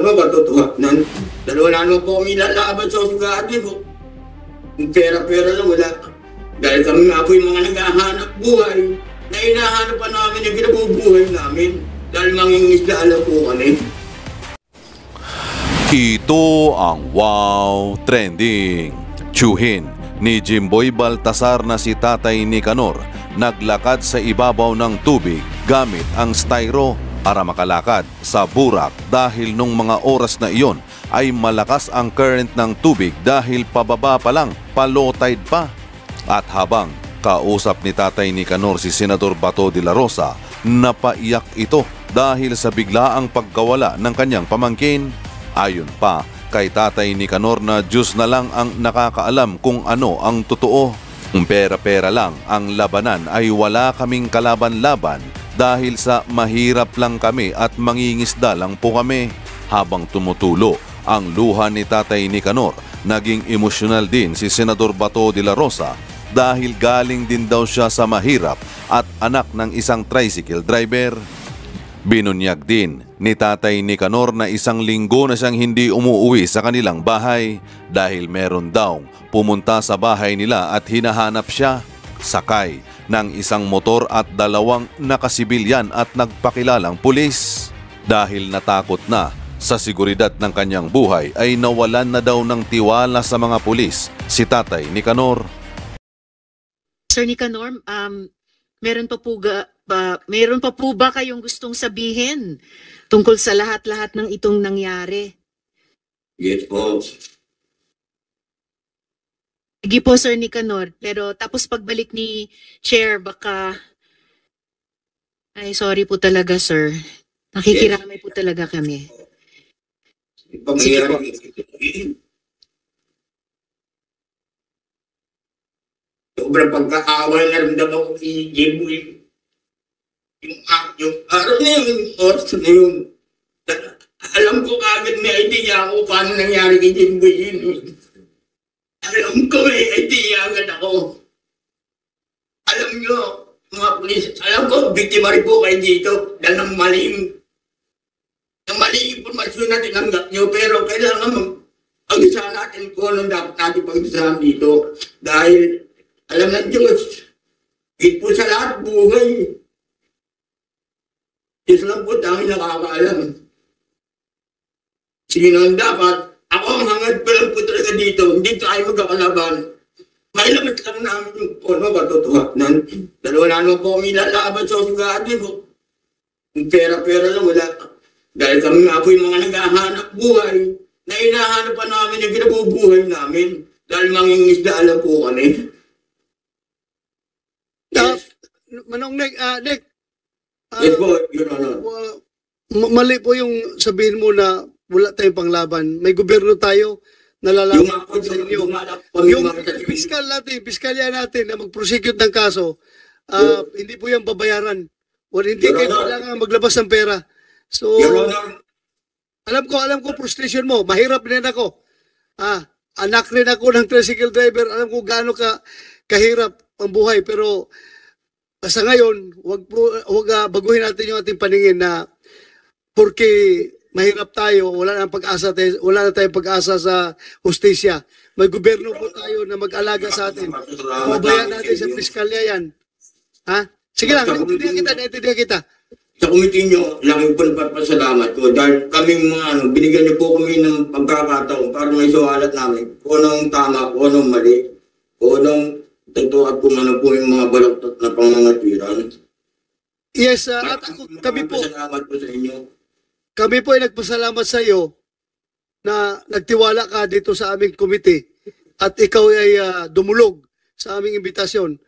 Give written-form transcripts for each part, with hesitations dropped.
Ano ba totohanan? Dahil wala naman po kami lalaban sa usigati po. Yung pera-pera lang wala. Dahil kami nga po yung mga naghahanap buhay na hinahanap pa namin yung kinabubuhay namin. Dahil mangingisda alam po kami. Ito ang Wow Trending. Tsuhin ni Jimboy Baltasar na si Tatay Nicanor naglakad sa ibabaw ng tubig gamit ang styro para makalakad sa Burak dahil nung mga oras na iyon ay malakas ang current ng tubig dahil pababa pa lang, pa-low tide pa. At habang kausap ni Tatay Nicanor si Senador Bato de la Rosa, napaiyak ito dahil sa biglaang pagkawala ng kanyang pamangkin. Ayon pa kay Tatay Nicanor na Diyos na lang ang nakakaalam kung ano ang totoo. Pera-pera lang ang labanan ay wala kaming kalaban-laban dahil sa mahirap lang kami at mangingisda lang po kami. Habang tumutulo ang luha ni Tatay Nicanor, naging emosyonal din si Senador Bato de la Rosa dahil galing din daw siya sa mahirap at anak ng isang tricycle driver. Binunyag din ni Tatay Nicanor na 1 linggo na siyang hindi umuuwi sa kanilang bahay dahil meron daw pumunta sa bahay nila at hinahanap siya. Sakay ng isang motor at 2 nakasibilyan at nagpakilalang pulis. Dahil natakot na sa seguridad ng kanyang buhay ay nawalan na daw ng tiwala sa mga pulis si Tatay Nicanor. Sir Nicanor, meron pa po ba kayong gustong sabihin tungkol sa lahat-lahat ng itong nangyari? Yes po. Sige po, Sir Nicanor. Pero tapos pagbalik ni Chair, baka... Ay, sorry po talaga, sir. Nakikiramay po talaga kami. Sige po. Sobrang pagkakawal na ramdaman ko kay Jimboy. Yung araw na yun, yung oras na yun. Alam ko kagad may idea ako paano nangyari kay Jimboy yun. Alam ko may idea agad ako. Alam nyo, mga pulis, alam ko, biktima rin po kayo dito dahil ng maling impormasyon na tinanggap nyo, pero kailangan pag-isahan natin kung anong dapat natin pag-isahan dito. Dahil alam ng Diyos, higit po sa lahat buhay. Diyos lang po tanging nakakaalam. Sino ang dapat? Ako ang hangad ko lang po talaga dito. Hindi tayo magkakalaban. May labas lang namin yung ano ba totohanan. Dahil wala naman po kami lalaban sa usigati po. Yung pera-pera lang wala. Dahil kami nga po yung mga naghahanap buhay na hinahanap pa namin yung kinabubuhay namin. Dahil mangingisda alam po kami. Manong Nick, Yes po, Your Honor. Mali po yung sabihin mo na wala tayong panglaban. May gobyerno tayo na lalaban sa inyo. Yung piskalya natin na mag-prosecute ng kaso, hindi po yan babayaran. Hindi kayo kailangan maglabas ng pera. So, alam ko frustration mo. Mahirap din ako. Anak rin ako ng tricycle driver. Alam ko gaano kahirap ang buhay. Pero sa ngayon, wag baguhin natin yung ating paningin na porque mahirap tayo, wala na tayong pag-asa sa hustisya. May gobyerno po tayo na mag-alaga sa atin. Pabayaan natin sa piskalya yan. Sige lang, naintindihan kita. Sa committee nyo, laki po nagpapasalamat ko dahil kami binigyan niyo po kami ng pagkakataon para may suwalat namin kung anong tama, kung anong mali, kung anong totoo at kung ano po yung mga balaktot na pangangatiran. Yes, kami po sa inyo. Kami po ay nagpasalamat sa iyo na nagtiwala ka dito sa aming committee at ikaw ay dumulog sa aming imbitasyon.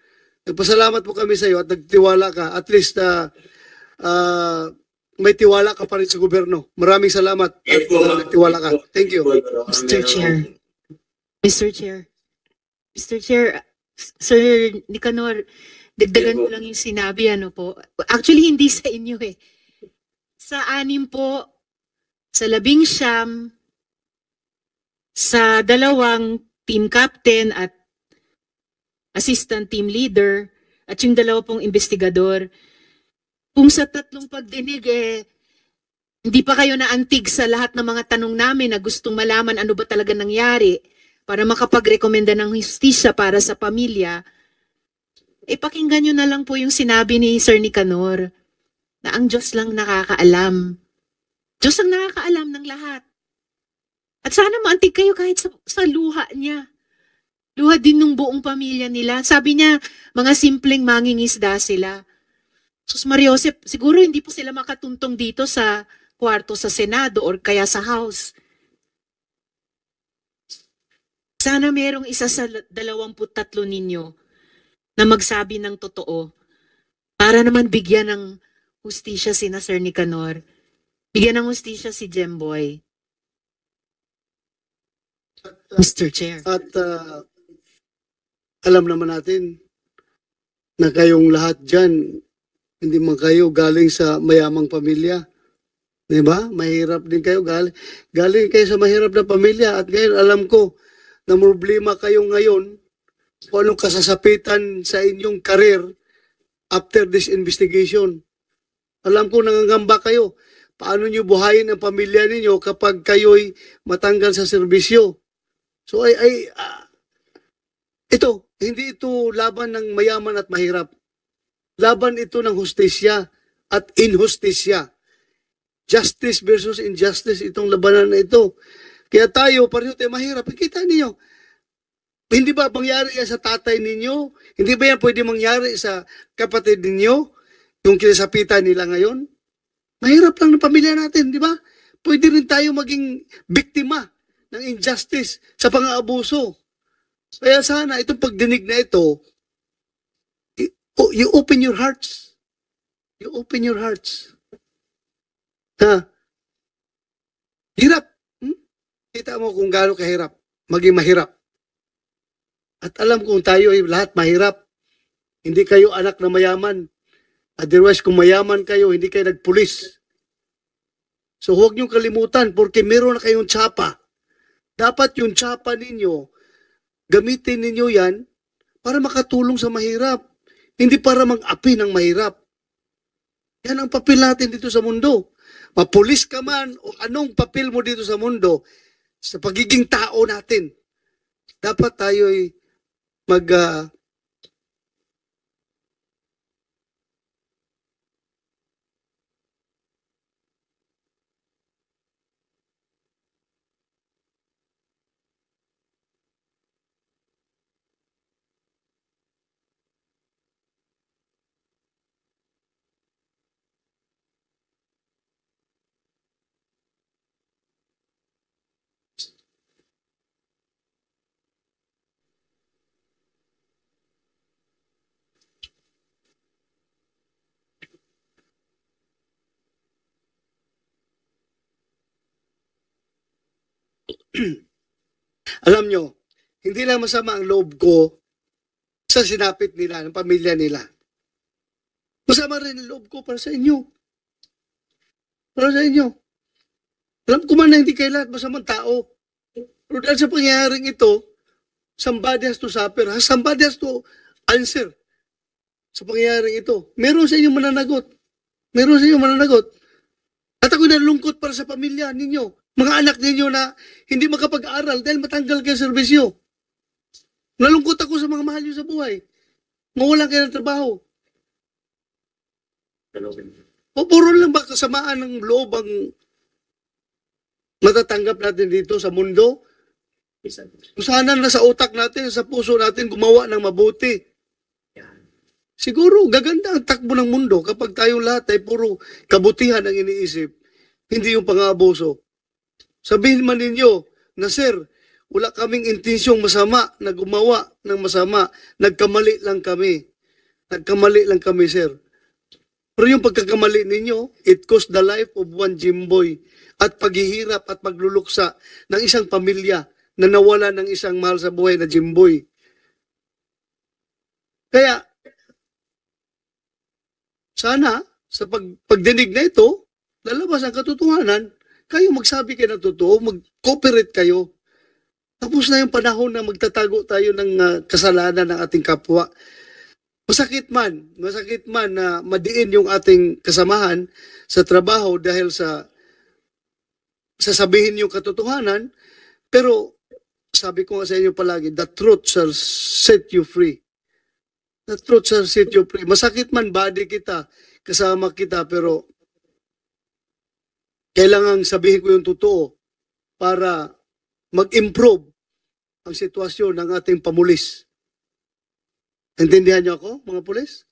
Nagpasalamat po kami sa iyo at nagtiwala ka. At least may tiwala ka pa rin sa gobyerno. Maraming salamat at nagtiwala ka. Thank you. Mr. Chair. Mr. Chair, Sir Nicanor, dagdagan ko lang yung sinabi, po. Actually, hindi sa inyo eh. Sa 6 po, sa 19, sa 2 team captain at assistant team leader, at yung 2 pong investigador. Kung sa 3 pagdinig Hindi pa kayo naantig sa lahat ng mga tanong namin na gustong malaman ano ba talaga nangyari para makapagrekomenda ng hustisya para sa pamilya. Pakinggan nyo na lang po yung sinabi ni Sir Nicanor na ang Diyos lang nakakaalam. Diyos ang nakakaalam ng lahat. At sana maantig kayo kahit sa luha niya. Luha din ng buong pamilya nila. Sabi niya, mga simpleng mangingisda sila. Sus Mariosep, siguro hindi po sila makatuntong dito sa kwarto sa Senado or kaya sa House. Sana merong isa sa 23 ninyo na magsabi ng totoo para naman bigyan ng hustisya si Sir Nicanor. Bigyan ng hustisya si Jemboy. Mr. Chair. At alam naman natin na kayong lahat dyan, hindi man kayo galing sa mayamang pamilya. Diba? Mahirap din kayo. Galing kayo sa mahirap na pamilya. At ngayon, alam ko na problema kayo ngayon kung anong kasasapitan sa inyong career after this investigation. Alam ko nangangamba kayo. Paano nyo buhayin ang pamilya ninyo kapag kayo'y matanggal sa serbisyo? So, hindi ito laban ng mayaman at mahirap. Laban ito ng hustisya at inhustisya. Justice versus injustice, itong labanan na ito. Kaya tayo, pareho tayo mahirap. Kita niyo, hindi ba mangyari yan sa tatay ninyo? Hindi ba yan pwede mangyari sa kapatid ninyo? Yung kinasapitan nila ngayon? Mahirap lang ng pamilya natin, di ba? Pwede rin tayo maging biktima ng injustice sa pang-aabuso. Kaya sana, itong pagdinig na ito, you open your hearts. You open your hearts. Ha? Hirap. Kita mo kung gaano kahirap. Maging mahirap. At alam kong tayo ay lahat mahirap. Hindi kayo anak na mayaman. Otherwise, kung mayaman kayo, hindi kayo nagpulis. So huwag niyong kalimutan porque meron na kayong tsapa. Dapat yung tsapa ninyo, gamitin ninyo yan para makatulong sa mahirap. Hindi para mag-api ng mahirap. Yan ang papel natin dito sa mundo. Mapulis ka man o anong papel mo dito sa mundo, sa pagiging tao natin, dapat tayo'y alam nyo, hindi lang masama ang loob ko sa sinapit nila, ng pamilya nila. Masama rin ang loob ko para sa inyo. Para sa inyo. Alam ko man na hindi kayo lahat masamang tao. Pero dahil sa pangyayaring ito, somebody has to suffer. Somebody has to answer sa pangyayaring ito. Meron sa inyo mananagot. Meron sa inyo mananagot. At ako'y nalungkot para sa pamilya ninyo. Mga anak ninyo na hindi makapag-aral dahil matanggal kayo sa serbisyo. Nalungkot ako sa mga mahal nyo sa buhay. Mawalan kayo ng trabaho. O puro lang ba kasamaan ng loob ang matatanggap natin dito sa mundo? Kung sana nasa utak natin, sa puso natin gumawa ng mabuti. Siguro gaganda ang takbo ng mundo kapag tayong lahat ay puro kabutihan ang iniisip. Hindi yung pang-aabuso. Sabihin man ninyo na sir, wala kaming intensyong masama na gumawa ng masama. Nagkamali lang kami. Nagkamali lang kami, sir. Pero yung pagkakamali ninyo, it cost the life of one Jimboy at paghihirap at pagluluksa ng isang pamilya na nawala ng isang mahal sa buhay na Jimboy. Kaya, sana, sa pagdinig na ito, lalabas ang katotohanan, kayo magsabi kayo ng totoo, mag-cooperate kayo. Tapos na yung panahon na magtatago tayo ng kasalanan ng ating kapwa. Masakit man na madiin yung ating kasamahan sa trabaho dahil sa sasabihin yung katotohanan, pero sabi ko nga sa inyo palagi, the truth shall set you free. The truth shall set you free. Masakit man, body kita, kasama kita, pero kailangan sabihin ko yung totoo para mag-improve ang sitwasyon ng ating pamulis. Intindihan niyo ako, mga pulis?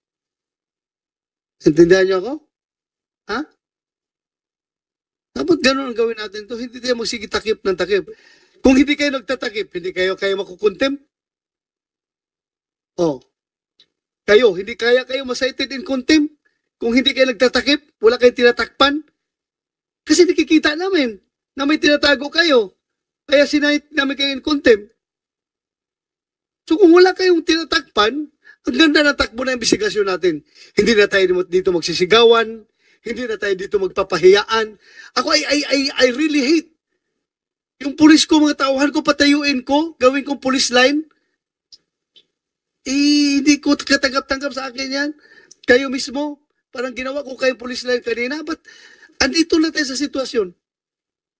Intindihan niyo ako? Ha? Dapat ganun ang gawin natin to. Hindi tayo magsigitakip ng takip. Kung hindi kayo nagtatakip, hindi kayo makukontem. Oh. Kayo, hindi kaya kayo ma-cited in contempt. Kung hindi kayo nagtatakip, wala kayong tinatakpan. Kasi nakikita namin na may tinatago kayo. Kaya sinahit namin kayo in contempt. So kung wala kayong tinatakpan, ang ganda na takbo na investigasyon natin. Hindi na tayo dito magsisigawan, hindi na tayo dito magpapahiyaan. Ako, I really hate. Yung pulis ko, mga tauhan ko, patayuin ko, gawin kong police line. Hindi ko katanggap-tanggap sa akin yan. Kayo mismo, parang ginawa ko kayong police line kanina. But andito na tayo sa sitwasyon.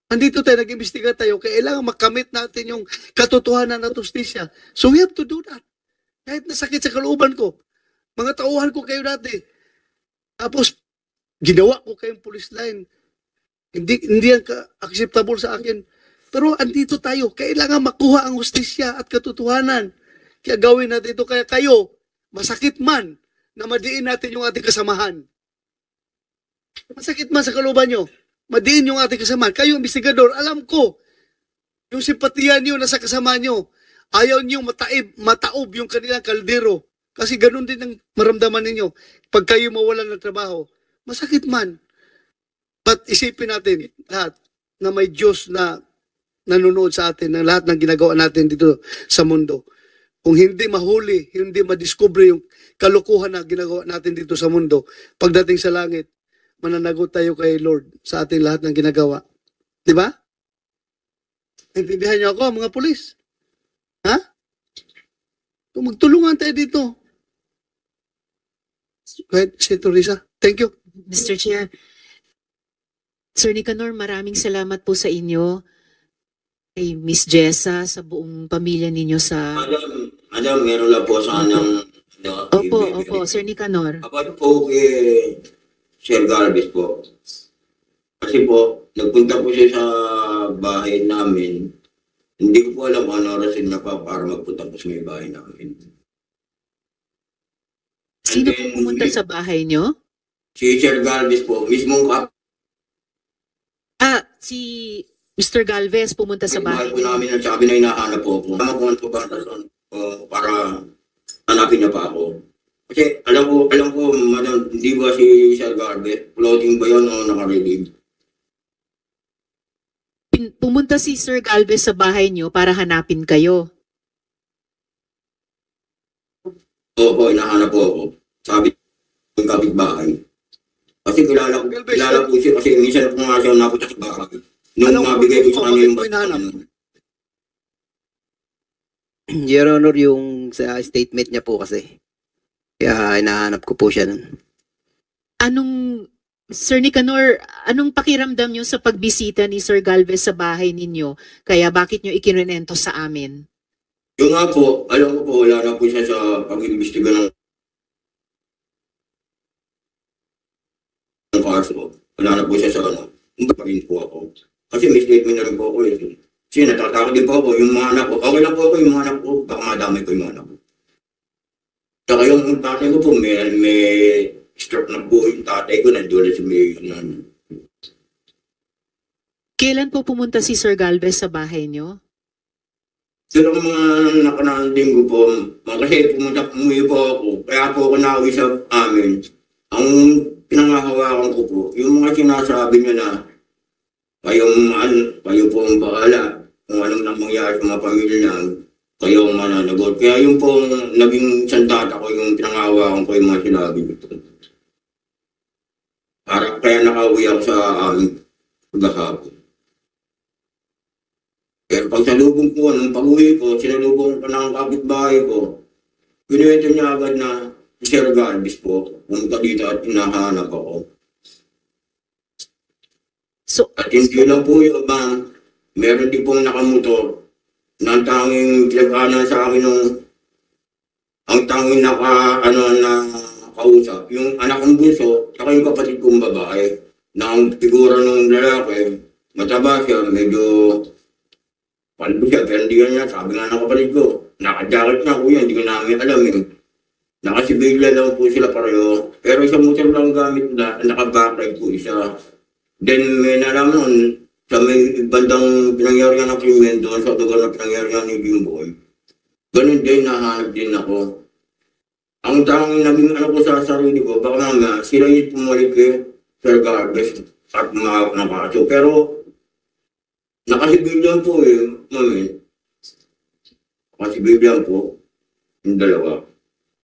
Andito tayo, nag-imbestiga tayo. Kailangan makamit natin yung katotohanan at justisya. So we have to do that. Kahit nasakit sa kalooban ko. Mga tauhan ko kayo dati. Tapos, ginawa ko kayong police line. Hindi yan acceptable sa akin. Pero andito tayo. Kailangan makuha ang justisya at katotohanan. Kaya gawin natin ito. Kaya kayo, masakit man na madiin natin yung ating kasamahan. Masakit man sa kalooban nyo. Madiin yung ating kasamahan. Kayo, investigador, alam ko, yung simpatiya nyo nasa kasama nyo, ayaw nyo mataob yung kanilang kaldero. Kasi ganun din ang maramdaman ninyo. Pag kayo mawalan ng trabaho, masakit man. But isipin natin, lahat, na may Diyos na nanonood sa atin, ng lahat ng ginagawa natin dito sa mundo. Kung hindi mahuli, hindi madiscover yung kalukuhan na ginagawa natin dito sa mundo, pagdating sa langit, mananagot tayo kay Lord sa ating lahat ng ginagawa. Di ba? Intindihan niyo ako, mga pulis? Ha? Kung magtulungan tayo dito. Go ahead, Senator Risa. Thank you. Mr. Chair, Sir Nicanor, maraming salamat po sa inyo, kay Miss Jessa, sa buong pamilya ninyo sa... Madam, meron lang po sanang... Opo, Sir Nicanor. About po kay Sir Galvez po. Kasi po, nagpunta po siya sa bahay namin. Hindi ko po alam kung ano rason niya pa para magpunta po sa may bahay namin. Sino po pumunta sa bahay nyo? Si Sir Galvez po, mismong Si Mr. Galvez pumunta sa bahay po namin ang sabi na hinahanap po ako. Tama po ano ba rason para hanapin niya pa ako. Kasi alam ko, madam, hindi ba si Sir Galvez, floating ba yun o naka-relieve? Pumunta si Sir Galvez sa bahay nyo para hanapin kayo. Opo, hinahanap po ako. Sabi ng kapitbahay. Kasi kilala po siya kasi minsan po nga siya napunta sa bahay. Nung mabigay ko sa kanya yung hinahanap. Your Honor, yung sa statement niya po kasi. Kaya hinahanap ko po siya nun. Sir Nicanor, anong pakiramdam nyo sa pagbisita ni Sir Galvez sa bahay ninyo? Kaya bakit nyo ikinunento sa amin? Yung nga po, alam ko po, wala na po siya sa pag-imbestiga ng kaso. Wala na po siya sa ano. Hindi pa rin po ako. Kasi may statement na rin po ako eh. Kasi natatakot din po ako. Yung mga anak ko, okay lang po ako yung mga anak ko. Baka madamay ko yung mga anak ko. Saka yung tatay ko po, may stroke na po yung tatay ko. Nandoon sa may Kailan po pumunta si Sir Galvez sa bahay nyo? Pero mga nakanang linggo po, kasi umuwi po ako. Kaya po ako nauwi sa amin. Ang pinangahawakan ko po, yung mga sinasabi niya na kayo po ang bahala kung anong nang mangyari sa mga pamilya niya, kayo ang mananagot. Kaya yung po naging sandata ko, yung pinangahawakan ko yung mga sinabi nito. Kaya nakauwi ako sa amin pagkahapon. Pero pag salubong ko, nung pag-uwi ko, sinalubong ko ng kapitbahay ko, pinuwento niya agad na si Sir Galvez po, pumunta dito at hinahanap ako. So, At hindi lang po yung ma'am, meron din pong nakamotor na ang tanging pinag-aanan sa akin ng ang tanging na kausap, yung anak kong bunso, saka yung kapatid kong babae, na ang figura ng lalaki, mataba siya, medyo palbo siya, pero hindi niya, sabi nga ng kapatid ko, naka-jacket na kuya, hindi ko namin alam eh. Nakasibigla lang po sila pareho, pero isang motor lang gamit na, naka-backlight po isa. Then may nalaman nun, sa may bandang pinangyarihan ng krimen doon sa lugar na pinangyarihan ni Jimboy. Ganun din, nahanap din ako. Ang tanging naging ko sa sarili ko, baka mga sila yung pumalik kay Sir Garbes at mga nakaso. Pero nakasibilyan po eh, mami. Nakasibilyan po, yung dalawa.